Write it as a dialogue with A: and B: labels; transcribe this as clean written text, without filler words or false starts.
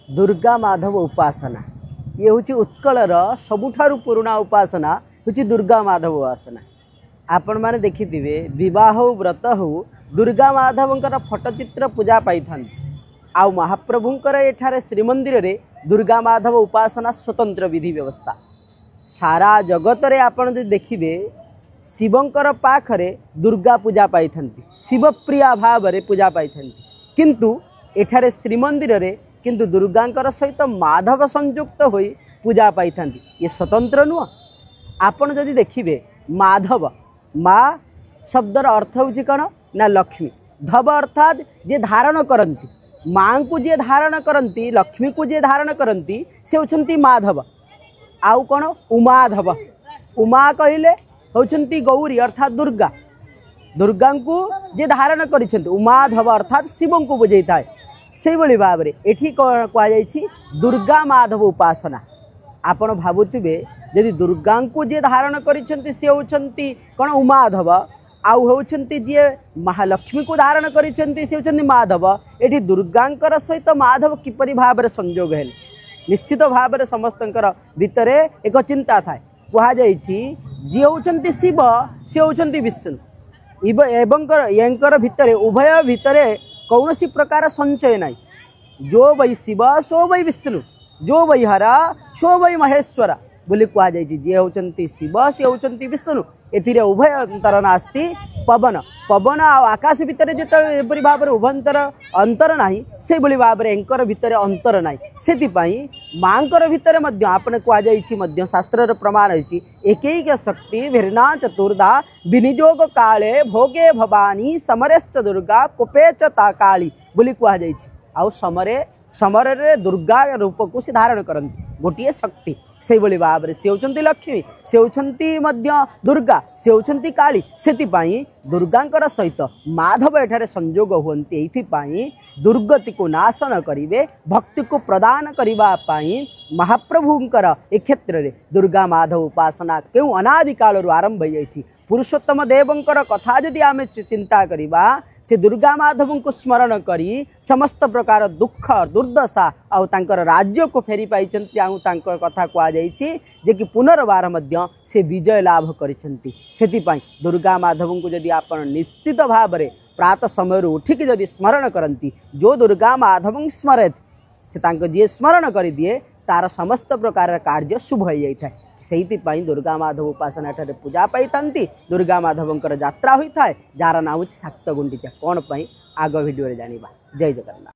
A: दुर्गा माधव उपासना ये हूँ उत्कलर सबुठारु पुराणा उपासना हूँ दुर्गा माधव उपासना। आपण मैंने देखिथिबे विवाह हो व्रत हो दुर्गा माधवंकर फटचित्र पूजा पाई आउ महाप्रभुंकर एठारे श्रीमंदिर रे दुर्गा माधव उपासना स्वतंत्र विधि व्यवस्था सारा जगत रे आपण जो देखिबे शिवंकर पाखरे दुर्गा पूजा पाई शिवप्रिया भाव रे पूजा पाई किंतु एठारे श्रीमंदिर रे किंतु दुर्गांकर सहित माधव संयुक्त होई पूजा पाई ये स्वतंत्र नुह। आपण जदि देखिबे माधव माँ शब्दर अर्थ होची कौन ना लक्ष्मी धव अर्थात जे धारण करती माँ को जे धारण करती लक्ष्मी को जे धारण करती से होचंती माधव। आउ कौन उमाधव उमा कहले होचंती गौरी अर्थात दुर्गा दुर्गा को जे धारण करिसेंती उमाधव अर्थात शिव को बुझे थाए से भली भाव में एठी कहुई दुर्गा माधव उपासना। आपण भावुथिबे यदि दुर्गा को जे धारण करिसेंती से होचंती कौन उमाधव आउ होचंती जे महालक्ष्मी को धारण करिसेंती से होचंती माधव। एठी दुर्गांकर सहित माधव किपरि भाव में संयोग है निश्चित भाव में समस्तंकर भितरे एक चिंता थाए कहुई जी होचंती शिव से होचंती विष्णु एवं यांकर भितरे उभय भितरे कौन सी प्रकार संचय नहीं जो वही शिव सो वही विष्णु जो वही हरा सो वही महेश्वर बोली कहुई जी होचंती शिव से होचंती विष्णु एथिरे उभय अंतर नास्ति पवन पवन आकाश भितर जो भाव में उभयंतर अंतर ना से भली भाव में एंकर भितर अंतर ना से माँकर भितर आपने कहुई शास्त्र प्रमाण होती एकैक शक्ति भिन्ना चतुर्धा विनियोग काले भोगे भवानी समरेश्च दुर्गा कोपे च ता काली बोली कहुई आउ समरे समरे दुर्गा रूप को से धारण करती गोटे शक्ति से भली भाव में सी होचंती लक्ष्मी से होचंती दुर्गा से होचंती काली से दुर्गांकर सहित माधव एठारे संयोग हुंती दुर्गति को नाशन करिवे भक्ति को प्रदान करने महाप्रभुंकर ए क्षेत्र में दुर्गा माधव उपासना क्यों अनादि काल आरंभ हो जाइए। पुरुषोत्तम देवंकर कथा जदि आमे चिंता करिबा से दुर्गा माधव को स्मरण करी समस्त प्रकार दुख दुर्दशा आउ तांकर राज्य को फेरी पाई कथा कहुई जे कि पुनर्बार मध्य से विजय लाभ करिसेंती। सेतिपाई दुर्गा माधव को जदि आपण निश्चित भाव में प्रातः समय उठिक जदि स्मरण करती जो दुर्गा माधव स्मरेत से जी स्मरण कर दिए तार समस्त प्रकार कार्य शुभ हो जाए से दुर्गा माधव उपासना ठारे पूजा पाई दुर्गा माधवंकर यात्रा होता है जार नाम शाक्त गुंडिचा कौन पाई आग भिडियो जानिबा। जय जगन्नाथ।